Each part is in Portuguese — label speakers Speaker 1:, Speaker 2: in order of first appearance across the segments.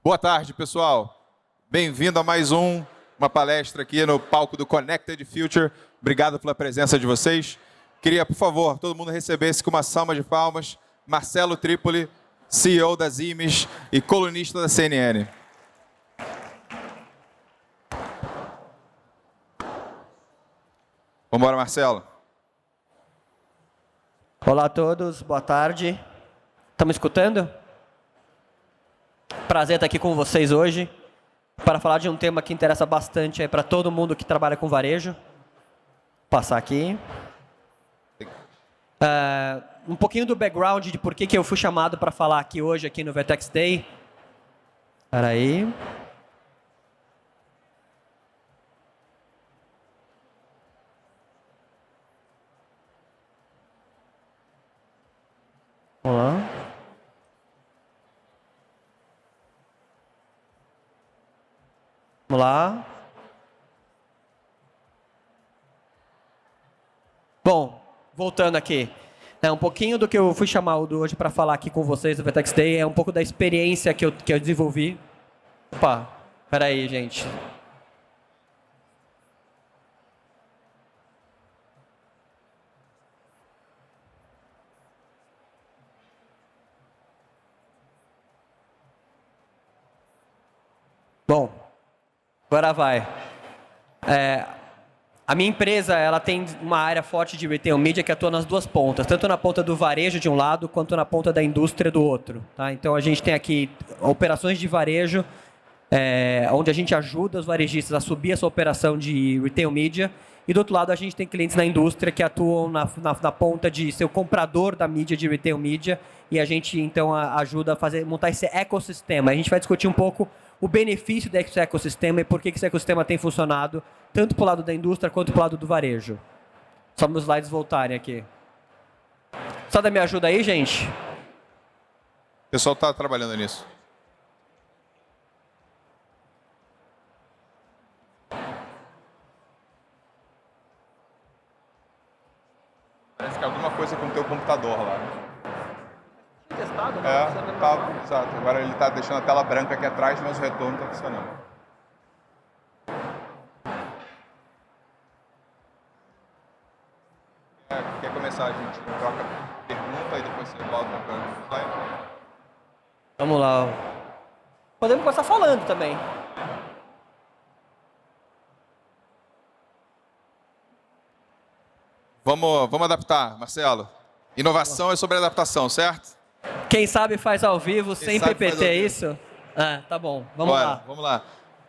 Speaker 1: Boa tarde, pessoal. Bem-vindo a mais uma palestra aqui no palco do Connected Future. Obrigado pela presença de vocês. Queria, por favor, todo mundo recebesse com uma salva de palmas Marcelo Tripoli, CEO da Siemens e colunista da CNN. Vamos embora, Marcelo.
Speaker 2: Olá a todos, boa tarde. Estão me escutando? Prazer estar aqui com vocês hoje para falar de um tema que interessa bastante para todo mundo que trabalha com varejo. Vou passar aqui. Um pouquinho do background de por que eu fui chamado para falar aqui hoje aqui no Vertex Day. Espera aí. Vamos lá. Vamos lá. Bom, voltando aqui. Um pouquinho do que eu fui chamado hoje para falar aqui com vocês no Vertex Day é um pouco da experiência que eu desenvolvi. Opa, espera aí, gente. Bom, agora vai. A minha empresa ela tem uma área forte de retail media que atua nas duas pontas, tanto na ponta do varejo de um lado, quanto na ponta da indústria do outro. Tá? Então, a gente tem aqui operações de varejo, onde a gente ajuda os varejistas a subir essa operação de retail media, e do outro lado, a gente tem clientes na indústria que atuam na ponta de ser o comprador da mídia de retail media, e a gente, então, ajuda a montar esse ecossistema. A gente vai discutir um pouco o benefício desse ecossistema e por que esse ecossistema tem funcionado tanto para o lado da indústria quanto para o lado do varejo. Só meus slides voltarem aqui. Só dá minha ajuda aí, gente?
Speaker 1: O pessoal está trabalhando nisso. Parece que é alguma coisa com o teu computador lá.
Speaker 2: Testado, né?
Speaker 1: Tá, exato. Agora ele está deixando a tela branca aqui atrás, mas o retorno está funcionando. Quer começar? A gente troca pergunta e depois você volta para o slide?
Speaker 2: Vamos lá. Podemos começar falando também.
Speaker 1: Vamos adaptar, Marcelo. Inovação é sobre adaptação, certo?
Speaker 2: Quem sabe faz ao vivo, sem PPT, é
Speaker 1: isso?
Speaker 2: isso? Tá bom. Vamos lá.
Speaker 1: Vamos lá.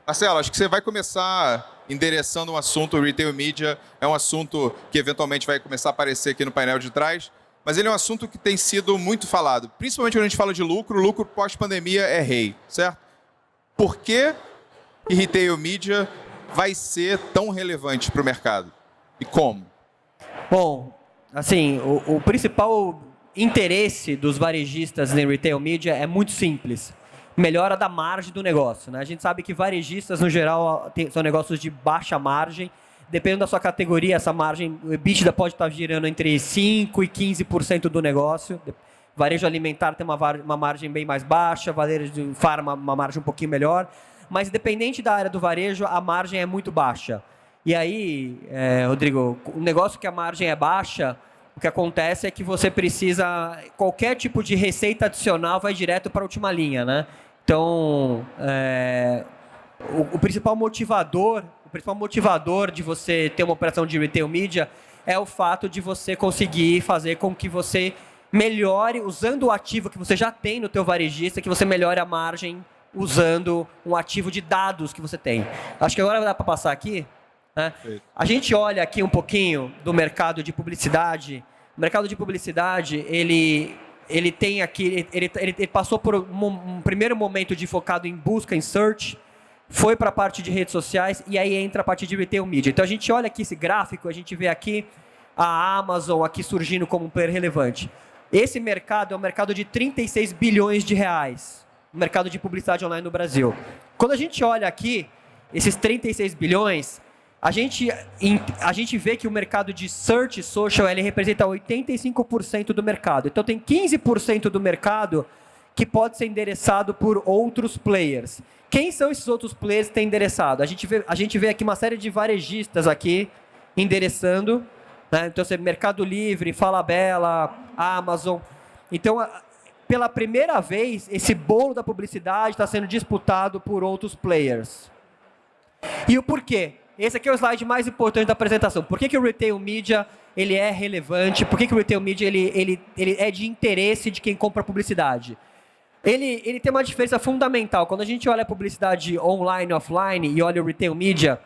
Speaker 1: Marcelo, acho que você vai começar endereçando um assunto, o retail media é um assunto que eventualmente vai começar a aparecer aqui no painel de trás, mas ele é um assunto que tem sido muito falado, principalmente quando a gente fala de lucro pós-pandemia é rei, certo? Por que retail media vai ser tão relevante para o mercado? E como?
Speaker 2: Bom, assim, o principal interesse dos varejistas em retail media é muito simples. Melhora da margem do negócio. Né? A gente sabe que varejistas, no geral, são negócios de baixa margem. Dependendo da sua categoria, essa margem, o EBITDA pode estar girando entre 5% e 15% do negócio. Varejo alimentar tem uma margem bem mais baixa, varejo de farma uma margem um pouquinho melhor. Mas, independente da área do varejo, a margem é muito baixa. E aí, Rodrigo, o negócio que a margem é baixa, o que acontece é que você precisa... Qualquer tipo de receita adicional vai direto para a última linha, né? Então, o principal motivador de você ter uma operação de retail media é o fato de você conseguir fazer com que você melhore, usando o ativo que você já tem no teu varejista, que você melhore a margem usando um ativo de dados que você tem. Acho que agora dá para passar aqui. Né? A gente olha aqui um pouquinho do mercado de publicidade. O mercado de publicidade, ele tem aqui, ele passou por um primeiro momento de focado em busca, em search, foi para a parte de redes sociais e aí entra a parte de retail media. Então a gente olha aqui esse gráfico, a gente vê aqui a Amazon aqui surgindo como um player relevante. Esse mercado é um mercado de 36 bilhões de reais, o mercado de publicidade online no Brasil. Quando a gente olha aqui, esses 36 bilhões, a gente vê que o mercado de search social ele representa 85% do mercado. Então tem 15% do mercado que pode ser endereçado por outros players. Quem são esses outros players que têm endereçado? A gente vê aqui uma série de varejistas aqui endereçando, né? Então, você Mercado Livre, Falabella, Amazon. Então, pela primeira vez, esse bolo da publicidade está sendo disputado por outros players. E o porquê? Esse aqui é o slide mais importante da apresentação. Por que o Retail Media ele é relevante? Por que o Retail Media ele é de interesse de quem compra publicidade? Ele tem uma diferença fundamental. Quando a gente olha a publicidade online e offline e olha o Retail Media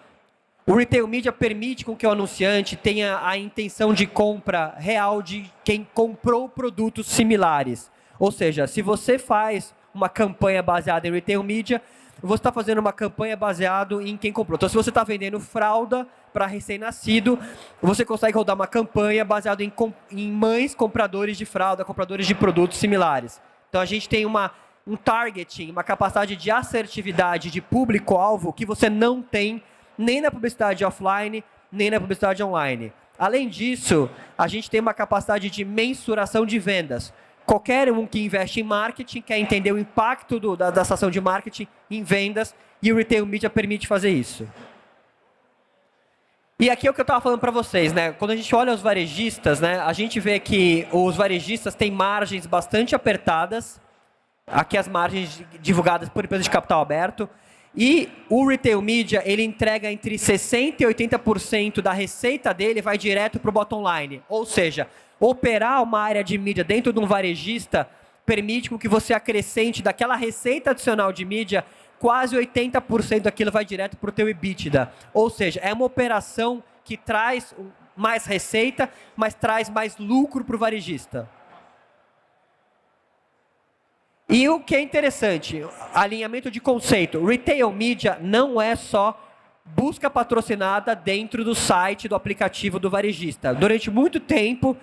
Speaker 2: permite com que o anunciante tenha a intenção de compra real de quem comprou produtos similares. Ou seja, se você faz uma campanha baseada em Retail Media, você está fazendo uma campanha baseada em quem comprou. Então, se você está vendendo fralda para recém-nascido, você consegue rodar uma campanha baseada em mães compradores de fralda, compradores de produtos similares. Então, a gente tem um targeting, uma capacidade de assertividade de público-alvo que você não tem nem na publicidade offline, nem na publicidade online. Além disso, a gente tem uma capacidade de mensuração de vendas. Qualquer um que investe em marketing quer entender o impacto da ação de marketing em vendas e o Retail Media permite fazer isso. E aqui é o que eu estava falando para vocês, né? Quando a gente olha os varejistas, né, a gente vê que os varejistas têm margens bastante apertadas. Aqui as margens divulgadas por empresas de capital aberto. E o Retail Media, ele entrega entre 60% e 80% da receita dele vai direto para o bottom line. Ou seja, operar uma área de mídia dentro de um varejista permite que você acrescente daquela receita adicional de mídia, quase 80% daquilo vai direto para o teu EBITDA. Ou seja, é uma operação que traz mais receita, mas traz mais lucro para o varejista. E o que é interessante, alinhamento de conceito. Retail Media não é só busca patrocinada dentro do site, do aplicativo do varejista. Durante muito tempo,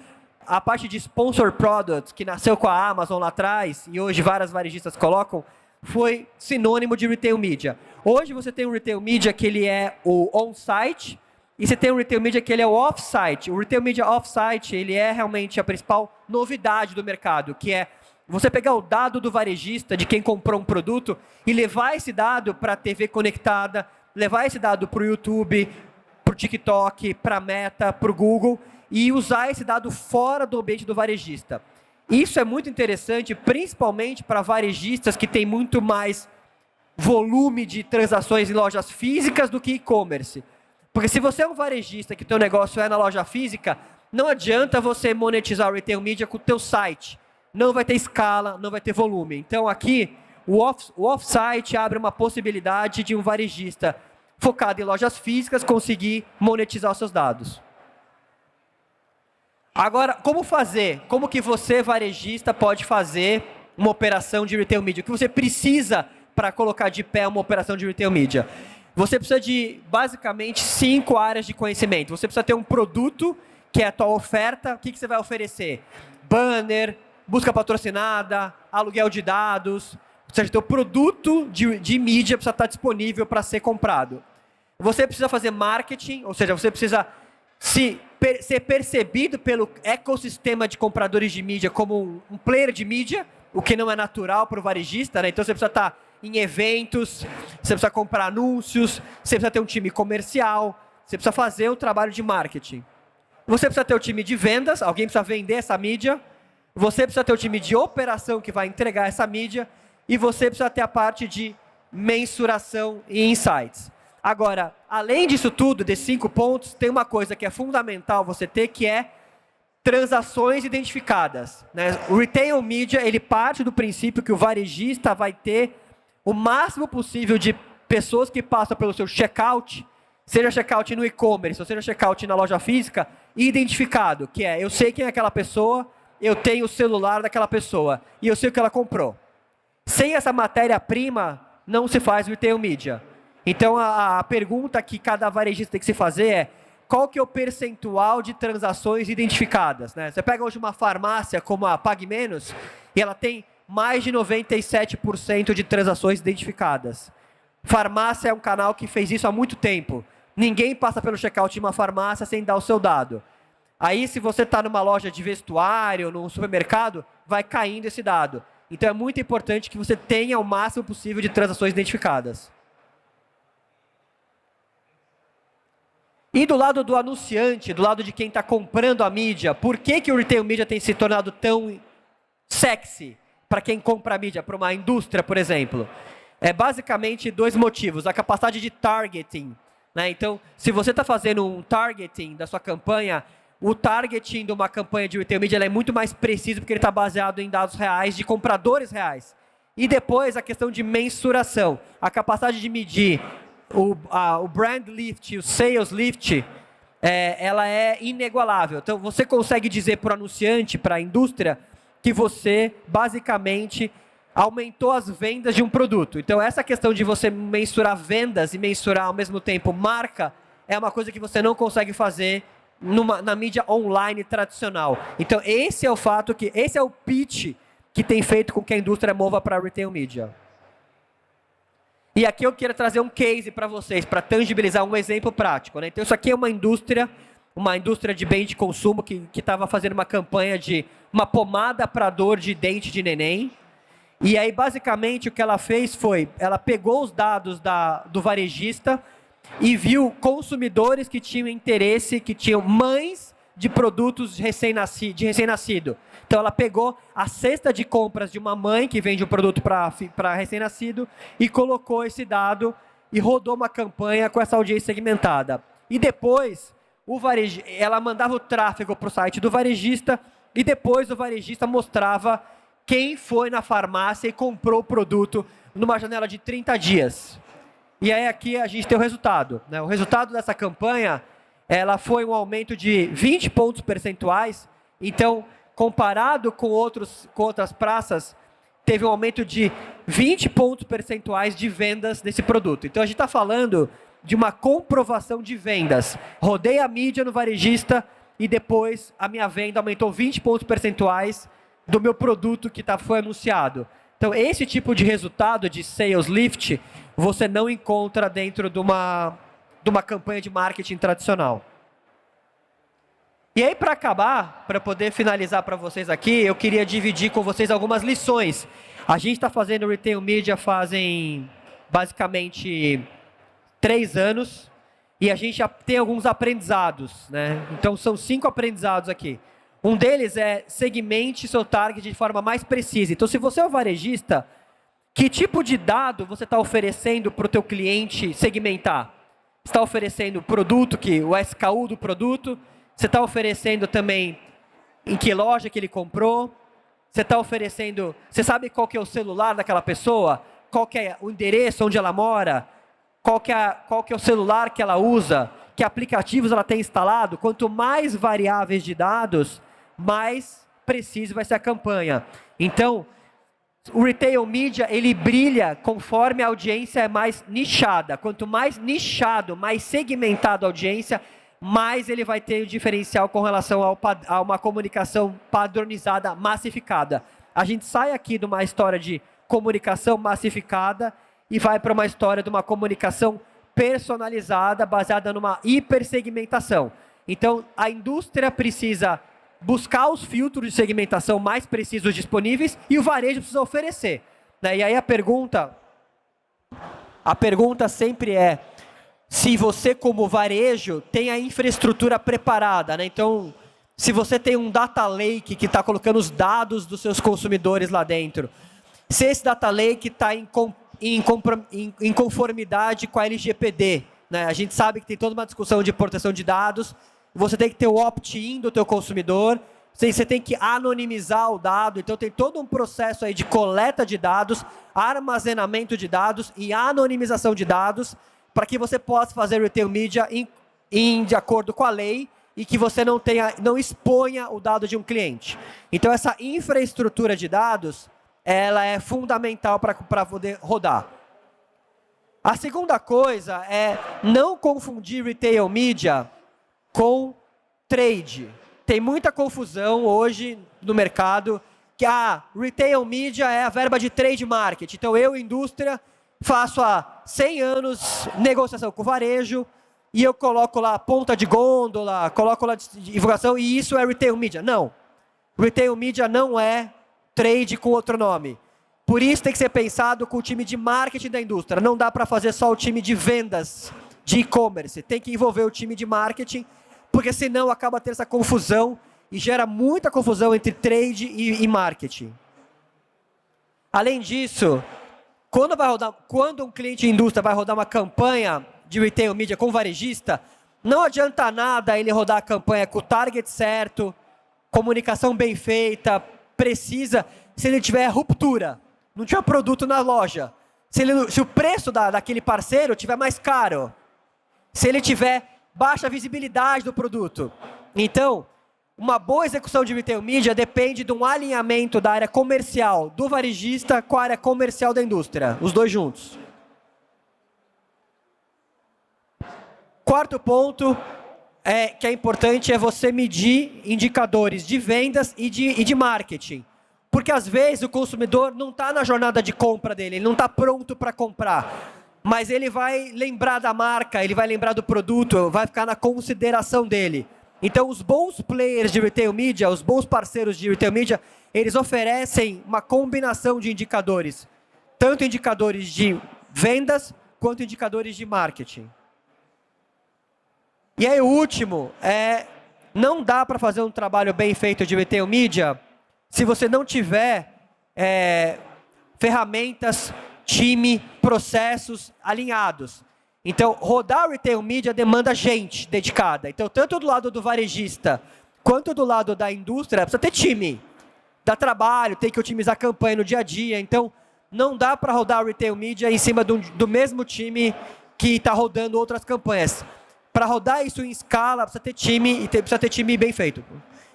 Speaker 2: a parte de sponsor products, que nasceu com a Amazon lá atrás, e hoje várias varejistas colocam, foi sinônimo de Retail Media. Hoje você tem um Retail Media que ele é o on-site, e você tem um Retail Media que ele é o off-site. O Retail Media off-site, ele é realmente a principal novidade do mercado, que é você pegar o dado do varejista, de quem comprou um produto, e levar esse dado para a TV conectada, levar esse dado para o YouTube, para o TikTok, para a Meta, para o Google, e usar esse dado fora do ambiente do varejista. Isso é muito interessante, principalmente para varejistas que têm muito mais volume de transações em lojas físicas do que e-commerce. Porque se você é um varejista que o teu negócio é na loja física, não adianta você monetizar o Retail Media com o teu site. Não vai ter escala, não vai ter volume. Então, aqui, o off-site abre uma possibilidade de um varejista focado em lojas físicas conseguir monetizar os seus dados. Agora, como fazer? Como que você, varejista, pode fazer uma operação de Retail Media? O que você precisa para colocar de pé uma operação de Retail Media? Você precisa de, basicamente, 5 áreas de conhecimento. Você precisa ter um produto, que é a tua oferta. O que você vai oferecer? Banner, busca patrocinada, aluguel de dados, ou seja, o produto de mídia precisa estar disponível para ser comprado. Você precisa fazer marketing, ou seja, você precisa ser percebido pelo ecossistema de compradores de mídia como um player de mídia, o que não é natural para o varejista, né? Então você precisa estar em eventos, você precisa comprar anúncios, você precisa ter um time comercial, você precisa fazer um trabalho de marketing. Você precisa ter o time de vendas, alguém precisa vender essa mídia. Você precisa ter o time de operação que vai entregar essa mídia e você precisa ter a parte de mensuração e insights. Agora, além disso tudo, desses 5 pontos, tem uma coisa que é fundamental você ter, que é transações identificadas, né? O Retail Media, ele parte do princípio que o varejista vai ter o máximo possível de pessoas que passam pelo seu checkout, seja checkout no e-commerce ou seja checkout na loja física, identificado, que é, eu sei quem é aquela pessoa, eu tenho o celular daquela pessoa e eu sei o que ela comprou. Sem essa matéria-prima, não se faz Retail Media. Então, a pergunta que cada varejista tem que se fazer é qual que é o percentual de transações identificadas, né? Você pega hoje uma farmácia como a Pague Menos e ela tem mais de 97% de transações identificadas. Farmácia é um canal que fez isso há muito tempo. Ninguém passa pelo checkout de uma farmácia sem dar o seu dado. Aí, se você está numa loja de vestuário, num supermercado, vai caindo esse dado. Então é muito importante que você tenha o máximo possível de transações identificadas. E do lado do anunciante, do lado de quem está comprando a mídia, por que o retail media tem se tornado tão sexy para quem compra a mídia, para uma indústria, por exemplo? É basicamente dois motivos. A capacidade de targeting, né? Então, se você está fazendo um targeting da sua campanha, o targeting de uma campanha de retail media é muito mais preciso porque ele está baseado em dados reais de compradores reais. E depois a questão de mensuração. A capacidade de medir o brand lift, o sales lift, ela é inigualável. Então, você consegue dizer para o anunciante, para a indústria, que você, basicamente, aumentou as vendas de um produto. Então, essa questão de você mensurar vendas e mensurar, ao mesmo tempo, marca, é uma coisa que você não consegue fazer na mídia online tradicional. Então, esse é o pitch que tem feito com que a indústria mova para a retail media. E aqui eu quero trazer um case para vocês, para tangibilizar um exemplo prático, né? Então, isso aqui é uma indústria de bem de consumo que estava fazendo uma campanha de uma pomada para dor de dente de neném. E aí, basicamente, o que ela fez foi, ela pegou os dados do varejista e viu consumidores que tinham interesse, que tinham mães de produtos de recém-nascido. Então, ela pegou a cesta de compras de uma mãe que vende um produto para recém-nascido e colocou esse dado e rodou uma campanha com essa audiência segmentada. E depois, ela mandava o tráfego para o site do varejista e depois o varejista mostrava quem foi na farmácia e comprou o produto numa janela de 30 dias. E aí aqui a gente tem o resultado, né? O resultado dessa campanha, ela foi um aumento de 20 pontos percentuais. Então, comparado com outras praças, teve um aumento de 20 pontos percentuais de vendas desse produto. Então, a gente está falando de uma comprovação de vendas. Rodei a mídia no varejista e depois a minha venda aumentou 20 pontos percentuais do meu produto que foi anunciado. Então, esse tipo de resultado de sales lift, você não encontra dentro de uma campanha de marketing tradicional. E aí, para acabar, para poder finalizar para vocês aqui, eu queria dividir com vocês algumas lições. A gente está fazendo retail media fazem, basicamente, 3 anos, e a gente já tem alguns aprendizados, né? Então, são 5 aprendizados aqui. Um deles é segmente seu target de forma mais precisa. Então, se você é um varejista, que tipo de dado você está oferecendo para o teu cliente segmentar? Você está oferecendo o produto, o SKU do produto? Você está oferecendo também em que loja que ele comprou? Você está oferecendo... Você sabe qual que é o celular daquela pessoa? Qual que é o endereço onde ela mora? Qual que é o celular que ela usa? Que aplicativos ela tem instalado? Quanto mais variáveis de dados, mais preciso vai ser a campanha. Então, o retail media, ele brilha conforme a audiência é mais nichada. Quanto mais nichado, mais segmentado a audiência, mais ele vai ter o diferencial com relação a uma comunicação padronizada, massificada. A gente sai aqui de uma história de comunicação massificada e vai para uma história de uma comunicação personalizada, baseada numa hipersegmentação. Então, a indústria precisa buscar os filtros de segmentação mais precisos disponíveis e o varejo precisa oferecer, né? E aí a pergunta sempre é se você, como varejo, tem a infraestrutura preparada, né? Então, se você tem um data lake que está colocando os dados dos seus consumidores lá dentro, se esse data lake está em conformidade com a LGPD, né? A gente sabe que tem toda uma discussão de proteção de dados. Você tem que ter o opt-in do teu consumidor, você tem que anonimizar o dado, então tem todo um processo aí de coleta de dados, armazenamento de dados e anonimização de dados, para que você possa fazer retail media de acordo com a lei e que você não exponha o dado de um cliente. Então essa infraestrutura de dados, ela é fundamental para poder rodar. A segunda coisa é não confundir retail media com trade. Tem muita confusão hoje no mercado que retail media é a verba de trade market. Então eu, indústria, faço há 100 anos negociação com o varejo e eu coloco lá ponta de gôndola, coloco lá divulgação e isso é retail media. Não. Retail media não é trade com outro nome. Por isso tem que ser pensado com o time de marketing da indústria. Não dá para fazer só o time de vendas de e-commerce. Tem que envolver o time de marketing, porque senão acaba tendo essa confusão e gera muita confusão entre trade e marketing. Além disso, quando um cliente de indústria vai rodar uma campanha de retail media com varejista, não adianta nada ele rodar a campanha com o target certo, comunicação bem feita, precisa, se ele tiver ruptura, não tiver produto na loja, se o preço daquele parceiro tiver mais caro, se ele tiver baixa visibilidade do produto. Então, uma boa execução de retail media depende de um alinhamento da área comercial do varejista com a área comercial da indústria, os dois juntos. Quarto ponto que é importante é você medir indicadores de vendas e de marketing. Porque às vezes o consumidor não está na jornada de compra dele, ele não está pronto para comprar. Mas ele vai lembrar da marca, ele vai lembrar do produto, vai ficar na consideração dele. Então, os bons players de retail media, os bons parceiros de retail media, eles oferecem uma combinação de indicadores. Tanto indicadores de vendas, quanto indicadores de marketing. E aí, o último, não dá para fazer um trabalho bem feito de retail media se você não tiver ferramentas, time, processos alinhados. Então, rodar retail media demanda gente dedicada. Então, tanto do lado do varejista, quanto do lado da indústria, precisa ter time. Dá trabalho, tem que otimizar a campanha no dia a dia. Então, não dá para rodar retail media em cima do mesmo time que está rodando outras campanhas. Para rodar isso em escala, precisa ter time e precisa ter time bem feito.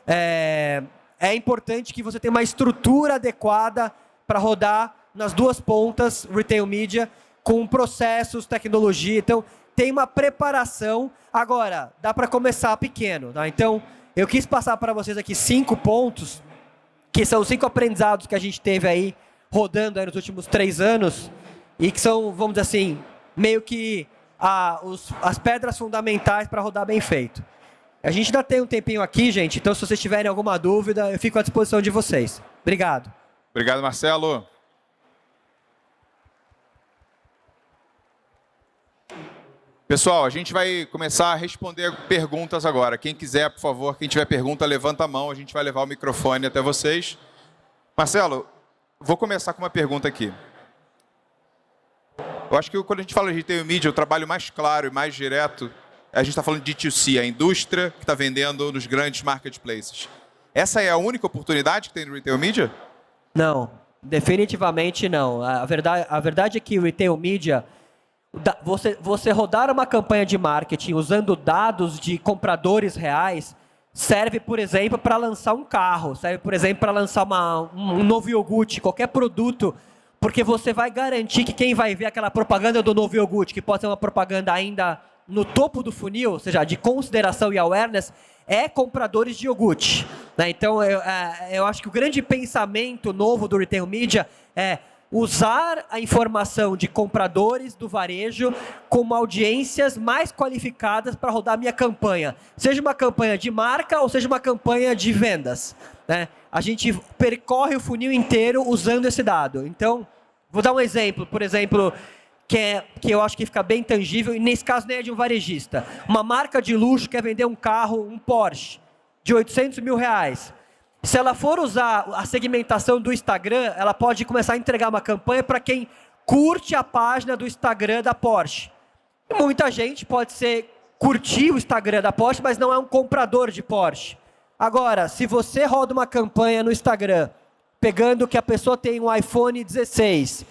Speaker 2: É importante que você tenha uma estrutura adequada para rodar nas duas pontas retail media, com processos, tecnologia. Então, tem uma preparação. Agora, dá para começar pequeno. Tá? Então, eu quis passar para vocês aqui 5 pontos, que são 5 aprendizados que a gente teve aí, rodando aí nos últimos 3 anos, e que são, vamos dizer assim, meio que as pedras fundamentais para rodar bem feito. A gente ainda tem um tempinho aqui, gente, então se vocês tiverem alguma dúvida, eu fico à disposição de vocês. Obrigado.
Speaker 1: Obrigado, Marcelo. Pessoal, a gente vai começar a responder perguntas agora. Quem quiser, por favor, quem tiver pergunta, levanta a mão, a gente vai levar o microfone até vocês. Marcelo, vou começar com uma pergunta aqui. Eu acho que quando a gente fala de retail media, o trabalho mais claro e mais direto, a gente está falando de D2C, a indústria que está vendendo nos grandes marketplaces. Essa é a única oportunidade que tem no retail media?
Speaker 2: Não, definitivamente não. A verdade é que o retail media, você rodar uma campanha de marketing usando dados de compradores reais, serve, por exemplo, para lançar um carro, serve, por exemplo, para lançar um novo iogurte, qualquer produto, porque você vai garantir que quem vai ver aquela propaganda do novo iogurte, que pode ser uma propaganda ainda no topo do funil, ou seja, de consideração e awareness, é compradores de iogurte. Né? Então, eu acho que o grande pensamento novo do retail media é usar a informação de compradores do varejo como audiências mais qualificadas para rodar a minha campanha. Seja uma campanha de marca ou seja uma campanha de vendas. Né? A gente percorre o funil inteiro usando esse dado. Então, vou dar um exemplo. Por exemplo, que eu acho que fica bem tangível, e nesse caso nem é de um varejista. Uma marca de luxo quer vender um carro, um Porsche, de 800 mil reais. Se ela for usar a segmentação do Instagram, ela pode começar a entregar uma campanha para quem curte a página do Instagram da Porsche. E muita gente pode curtir o Instagram da Porsche, mas não é um comprador de Porsche. Agora, se você roda uma campanha no Instagram, pegando que a pessoa tem um iPhone 16,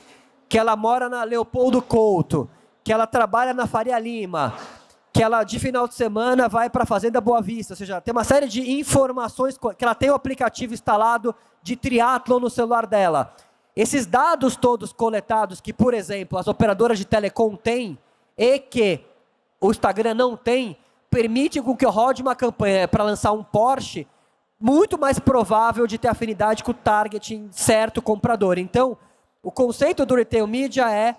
Speaker 2: que ela mora na Leopoldo Couto, que ela trabalha na Faria Lima, que ela de final de semana vai para a Fazenda Boa Vista, ou seja, tem uma série de informações, que ela tem o aplicativo instalado de triatlon no celular dela. Esses dados todos coletados que, por exemplo, as operadoras de telecom têm e que o Instagram não tem, permite com que eu rode uma campanha para lançar um Porsche muito mais provável de ter afinidade com o targeting certo comprador. Então, o conceito do retail media é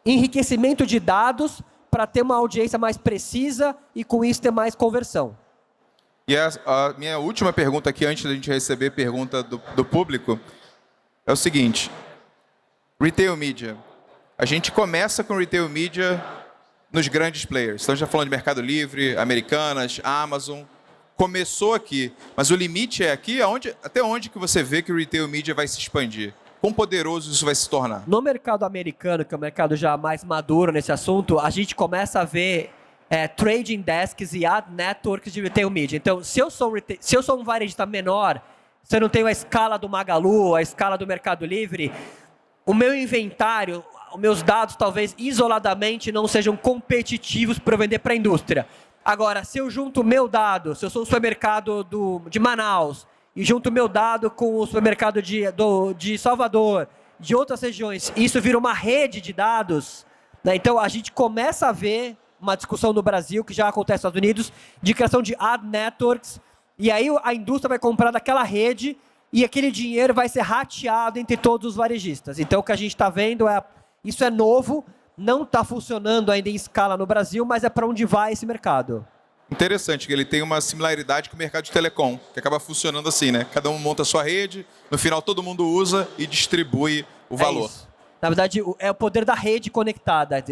Speaker 2: enriquecimento de dados para ter uma audiência mais precisa e, com isso, ter mais conversão.
Speaker 1: E a minha última pergunta aqui, antes da gente receber pergunta do público, é o seguinte. Retail Media. A gente começa com Retail Media nos grandes players. Então, a gente está falando de Mercado Livre, Americanas, Amazon. Começou aqui. Mas o limite é aqui, até onde que você vê que o Retail Media vai se expandir? Quão poderoso isso vai se tornar?
Speaker 2: No mercado americano, que é o mercado já mais maduro nesse assunto, a gente começa a ver trading desks e ad networks de retail media. Então, se eu sou um varejista menor, se eu não tenho a escala do Magalu, a escala do Mercado Livre, o meu inventário, os meus dados talvez isoladamente não sejam competitivos para eu vender para a indústria. Agora, se eu junto o meu dado, se eu sou um supermercado de Manaus, e junto o meu dado com o supermercado de Salvador, de outras regiões, isso vira uma rede de dados, né? Então a gente começa a ver uma discussão no Brasil, que já acontece nos Estados Unidos, de criação de ad networks, e aí a indústria vai comprar daquela rede e aquele dinheiro vai ser rateado entre todos os varejistas. Então o que a gente está vendo isso é novo, não está funcionando ainda em escala no Brasil, mas é para onde vai esse mercado.
Speaker 1: Interessante, que ele tem uma similaridade com o mercado de telecom, que acaba funcionando assim, né? Cada um monta a sua rede, no final todo mundo usa e distribui o valor.
Speaker 2: Isso. Na verdade, é o poder da rede conectada,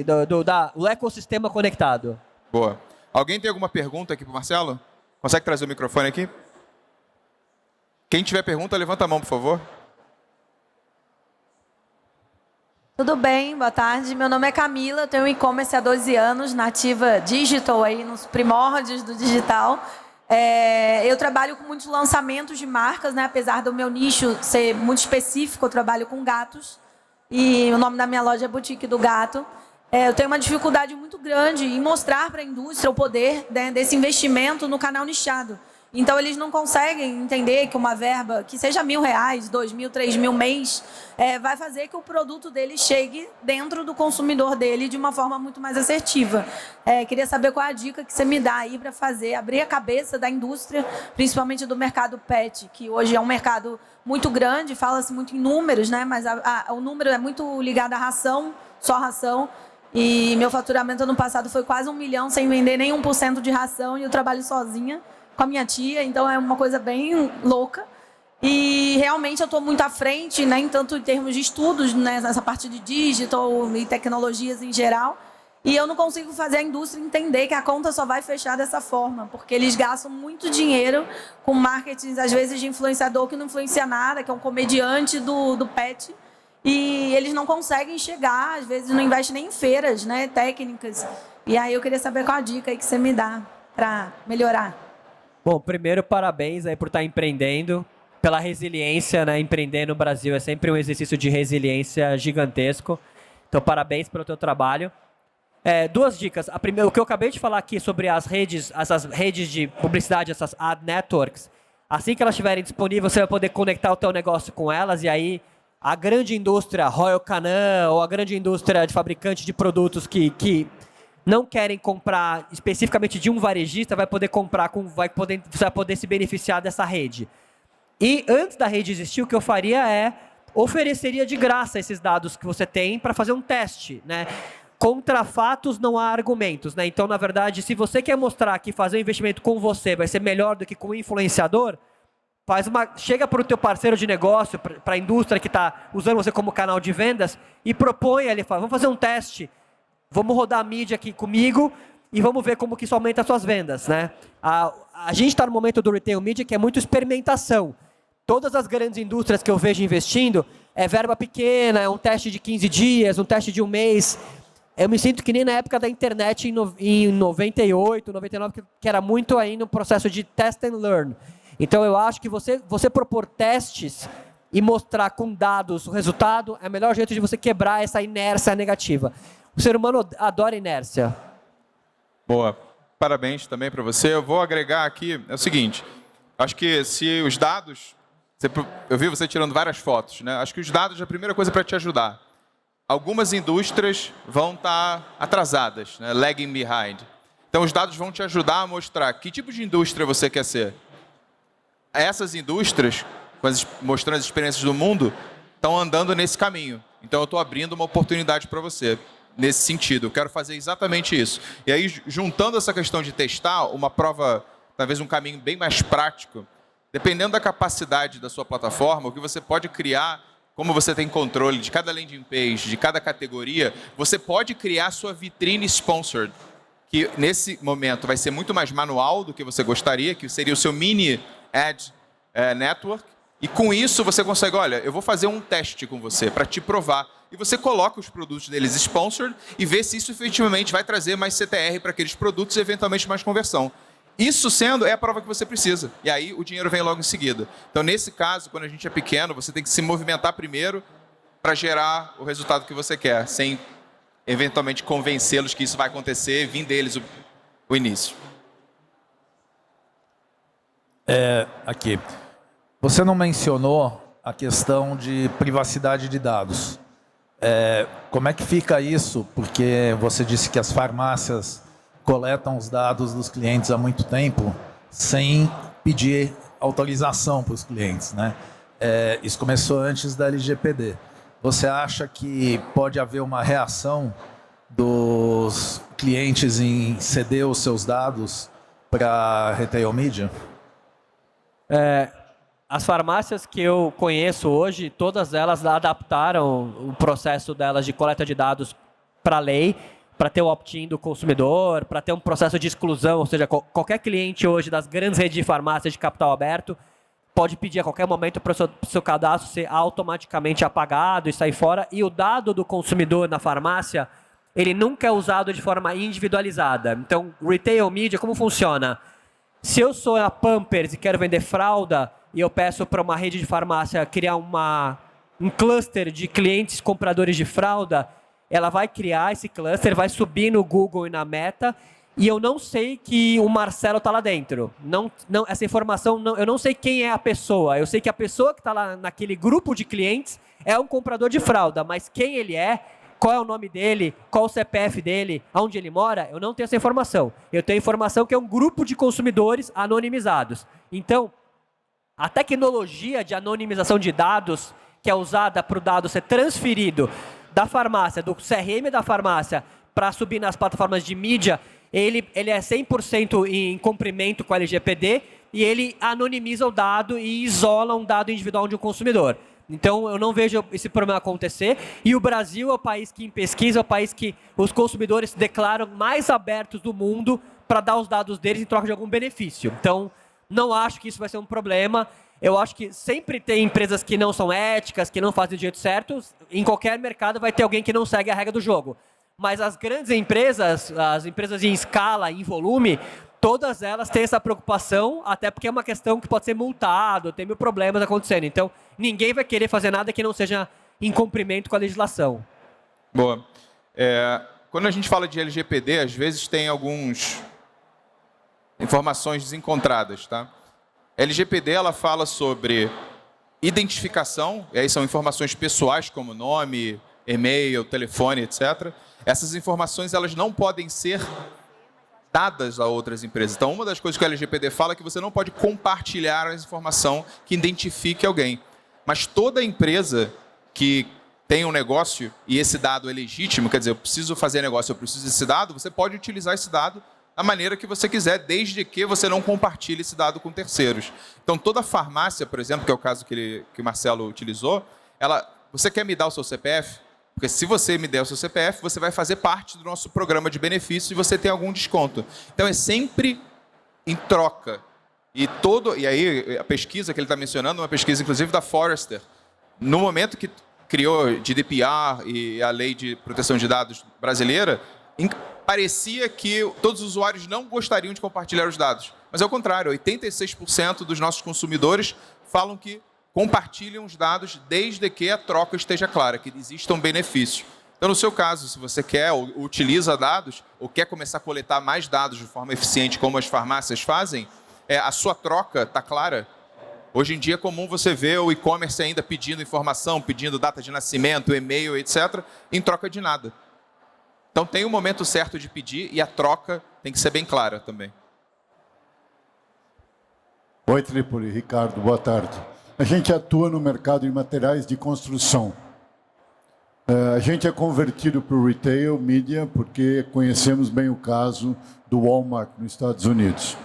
Speaker 2: do ecossistema conectado.
Speaker 1: Boa. Alguém tem alguma pergunta aqui para o Marcelo? Consegue trazer o microfone aqui? Quem tiver pergunta, levanta a mão, por favor.
Speaker 3: Tudo bem, boa tarde. Meu nome é Camila, tenho um e-commerce há 12 anos, nativa digital, aí nos primórdios do digital. Eu trabalho com muitos lançamentos de marcas, né? Apesar do meu nicho ser muito específico, eu trabalho com gatos. E o nome da minha loja é Boutique do Gato. Eu tenho uma dificuldade muito grande em mostrar para a indústria o poder, né, desse investimento no canal nichado. Então, eles não conseguem entender que uma verba, que seja R$1.000, R$2.000, R$3.000 mês, vai fazer que o produto dele chegue dentro do consumidor dele de uma forma muito mais assertiva. Queria saber qual é a dica que você me dá aí para abrir a cabeça da indústria, principalmente do mercado pet, que hoje é um mercado muito grande, fala-se muito em números, né? Mas o número é muito ligado à ração, só ração. E meu faturamento ano passado foi quase 1 milhão sem vender nem 1% de ração e eu trabalho sozinha com a minha tia, então é uma coisa bem louca. E realmente eu estou muito à frente, né, tanto em termos de estudos, né, nessa parte de digital e tecnologias em geral. E eu não consigo fazer a indústria entender que a conta só vai fechar dessa forma, porque eles gastam muito dinheiro com marketing, às vezes de influenciador que não influencia nada, que é um comediante do pet. E eles não conseguem chegar, às vezes não investem nem em feiras, né, técnicas. E aí eu queria saber qual a dica aí que você me dá para melhorar.
Speaker 2: Bom, primeiro, parabéns aí por estar empreendendo, pela resiliência, né? Empreender no Brasil é sempre um exercício de resiliência gigantesco. Então, parabéns pelo teu trabalho. Duas dicas. A primeira, o que eu acabei de falar aqui sobre essas redes de publicidade, essas ad networks, assim que elas estiverem disponíveis, você vai poder conectar o teu negócio com elas e aí a grande indústria Royal Canin ou a grande indústria de fabricante de produtos que não querem comprar especificamente de um varejista, você vai poder se beneficiar dessa rede. E antes da rede existir, o que eu faria ofereceria de graça esses dados que você tem para fazer um teste, né? Contra fatos não há argumentos, né? Então, na verdade, se você quer mostrar que fazer um investimento com você vai ser melhor do que com o influenciador, chega para o teu parceiro de negócio, para a indústria que está usando você como canal de vendas e propõe ali, vamos fazer um teste. Vamos rodar a mídia aqui comigo e vamos ver como que isso aumenta as suas vendas, né? A gente está no momento do retail media que é muito experimentação. Todas as grandes indústrias que eu vejo investindo é verba pequena, é um teste de 15 dias, um teste de um mês. Eu me sinto que nem na época da internet em 98, 99, que era muito ainda um processo de test and learn. Então eu acho que você propor testes e mostrar com dados o resultado é o melhor jeito de você quebrar essa inércia negativa. O ser humano adora inércia.
Speaker 1: Boa. Parabéns também para você. Eu vou agregar aqui, é o seguinte, acho que se os dados, eu vi você tirando várias fotos, né? Acho que os dados é a primeira coisa para te ajudar. Algumas indústrias vão estar atrasadas, né? Lagging behind. Então os dados vão te ajudar a mostrar que tipo de indústria você quer ser. Essas indústrias, mostrando as experiências do mundo, estão andando nesse caminho. Então eu estou abrindo uma oportunidade para você. Nesse sentido, eu quero fazer exatamente isso. E aí, juntando essa questão de testar, uma prova, talvez um caminho bem mais prático, dependendo da capacidade da sua plataforma, o que você pode criar como você tem controle de cada landing page, de cada categoria, você pode criar sua vitrine sponsored, que nesse momento vai ser muito mais manual do que você gostaria, que seria o seu mini ad network. E com isso você consegue, olha, eu vou fazer um teste com você para te provar. E você coloca os produtos deles sponsored e vê se isso efetivamente vai trazer mais CTR para aqueles produtos e eventualmente mais conversão. Isso sendo, é a prova que você precisa. E aí o dinheiro vem logo em seguida. Então, nesse caso, quando a gente é pequeno, você tem que se movimentar primeiro para gerar o resultado que você quer, sem eventualmente convencê-los que isso vai acontecer e vir deles o início.
Speaker 4: Aqui. Você não mencionou a questão de privacidade de dados. Como é que fica isso? Porque você disse que as farmácias coletam os dados dos clientes há muito tempo sem pedir autorização para os clientes, né? Isso começou antes da LGPD. Você acha que pode haver uma reação dos clientes em ceder os seus dados para retail media?
Speaker 2: As farmácias que eu conheço hoje, todas elas adaptaram o processo delas de coleta de dados para a lei, para ter o opt-in do consumidor, para ter um processo de exclusão, ou seja, qualquer cliente hoje das grandes redes de farmácias de capital aberto pode pedir a qualquer momento para o seu cadastro ser automaticamente apagado e sair fora. E o dado do consumidor na farmácia, ele nunca é usado de forma individualizada. Então, retail media, como funciona? Se eu sou a Pampers e quero vender fralda e eu peço para uma rede de farmácia criar um cluster de clientes compradores de fralda, ela vai criar esse cluster, vai subir no Google e na Meta, e eu não sei que o Marcelo está lá dentro. Essa informação, eu não sei quem é a pessoa. Eu sei que a pessoa que está lá naquele grupo de clientes é um comprador de fralda, mas quem ele é, qual é o nome dele, qual o CPF dele, onde ele mora, eu não tenho essa informação. Eu tenho informação que é um grupo de consumidores anonimizados. Então, a tecnologia de anonimização de dados, que é usada para o dado ser transferido da farmácia, do CRM da farmácia, para subir nas plataformas de mídia, ele é 100% em cumprimento com a LGPD e ele anonimiza o dado e isola um dado individual de um consumidor. Então, eu não vejo esse problema acontecer. E o Brasil é o país que, em pesquisa, é o país que os consumidores se declaram mais abertos do mundo para dar os dados deles em troca de algum benefício. Então, não acho que isso vai ser um problema. Eu acho que sempre tem empresas que não são éticas, que não fazem do jeito certo. Em qualquer mercado vai ter alguém que não segue a regra do jogo. Mas as grandes empresas, as empresas em escala, em volume, todas elas têm essa preocupação, até porque é uma questão que pode ser multado, tem mil problemas acontecendo. Então, ninguém vai querer fazer nada que não seja em cumprimento com a legislação.
Speaker 1: Boa. Quando a gente fala de LGPD, às vezes tem algumas informações desencontradas, tá? A LGPD, ela fala sobre identificação, e aí são informações pessoais como nome, e-mail, telefone, etc. Essas informações, elas não podem ser dadas a outras empresas. Então, uma das coisas que a LGPD fala é que você não pode compartilhar a informação que identifique alguém. Mas toda empresa que tem um negócio e esse dado é legítimo, quer dizer, eu preciso fazer negócio, eu preciso desse dado, você pode utilizar esse dado da maneira que você quiser, desde que você não compartilhe esse dado com terceiros. Então, toda farmácia, por exemplo, que é o caso que o Marcelo utilizou, você quer me dar o seu CPF? Porque se você me der o seu CPF, você vai fazer parte do nosso programa de benefícios e você tem algum desconto. Então, é sempre em troca. E aí, a pesquisa que ele está mencionando, uma pesquisa, inclusive, da Forrester, no momento que criou GDPR e a Lei de Proteção de Dados brasileira, parecia que todos os usuários não gostariam de compartilhar os dados. Mas, ao contrário, 86% dos nossos consumidores falam que compartilham os dados desde que a troca esteja clara, que exista um benefício. Então, no seu caso, se você quer ou utiliza dados, ou quer começar a coletar mais dados de forma eficiente, como as farmácias fazem, a sua troca está clara. Hoje em dia é comum você ver o e-commerce ainda pedindo informação, pedindo data de nascimento, e-mail, etc., em troca de nada. Então, tem um momento certo de pedir e a troca tem que ser bem clara também.
Speaker 5: Oi, Trípoli. Ricardo, boa tarde. A gente atua no mercado de materiais de construção. A gente é convertido para o retail media porque conhecemos bem o caso do Walmart nos Estados Unidos.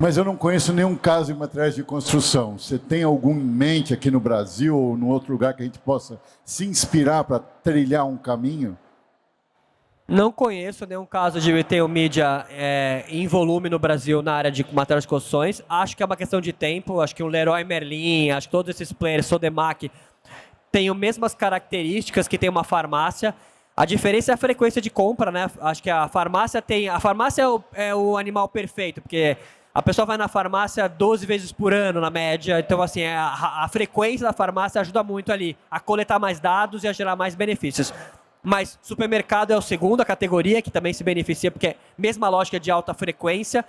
Speaker 5: Mas eu não conheço nenhum caso em materiais de construção. Você tem algum em mente aqui no Brasil ou em outro lugar que a gente possa se inspirar para trilhar um caminho?
Speaker 2: Não conheço nenhum caso de retail media em volume no Brasil na área de materiais de construções. Acho que é uma questão de tempo. Acho que o Leroy Merlin, acho que todos esses players, Sodemac, têm as mesmas características que tem uma farmácia. A diferença é a frequência de compra, né? Acho que a farmácia é o animal perfeito, porque a pessoa vai na farmácia 12 vezes por ano, na média. Então, assim, a frequência da farmácia ajuda muito ali a coletar mais dados e a gerar mais benefícios. Mas supermercado é a segunda categoria, que também se beneficia, porque é a mesma lógica de alta frequência.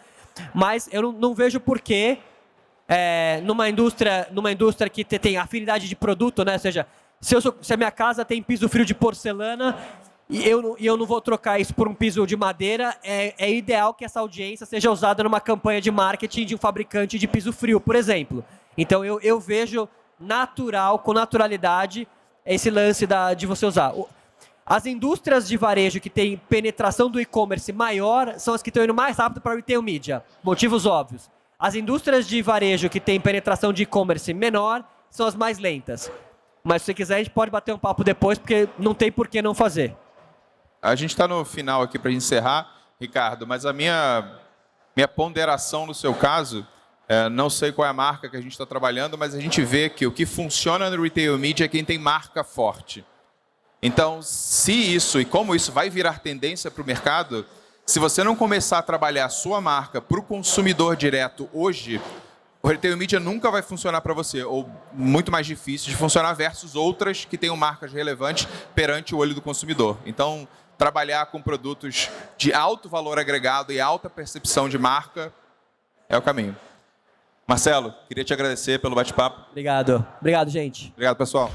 Speaker 2: Mas eu não vejo porquê, numa indústria que tem afinidade de produto, né? Ou seja, se a minha casa tem piso frio de porcelana e eu não vou trocar isso por um piso de madeira, é ideal que essa audiência seja usada numa campanha de marketing de um fabricante de piso frio, por exemplo. Então eu vejo com naturalidade, esse lance de você usar. As indústrias de varejo que têm penetração do e-commerce maior são as que estão indo mais rápido para retail media. Motivos óbvios. As indústrias de varejo que têm penetração de e-commerce menor são as mais lentas. Mas se você quiser, a gente pode bater um papo depois, porque não tem por que não fazer.
Speaker 1: A gente está no final aqui para encerrar, Ricardo, mas a minha ponderação no seu caso, não sei qual é a marca que a gente está trabalhando, mas a gente vê que o que funciona no retail media é quem tem marca forte. Então, se isso e como isso vai virar tendência para o mercado, se você não começar a trabalhar a sua marca para o consumidor direto hoje, o retail media nunca vai funcionar para você, ou muito mais difícil de funcionar versus outras que tenham marcas relevantes perante o olho do consumidor. Então, trabalhar com produtos de alto valor agregado e alta percepção de marca é o caminho. Marcelo, queria te agradecer pelo bate-papo.
Speaker 2: Obrigado. Obrigado, gente.
Speaker 1: Obrigado, pessoal.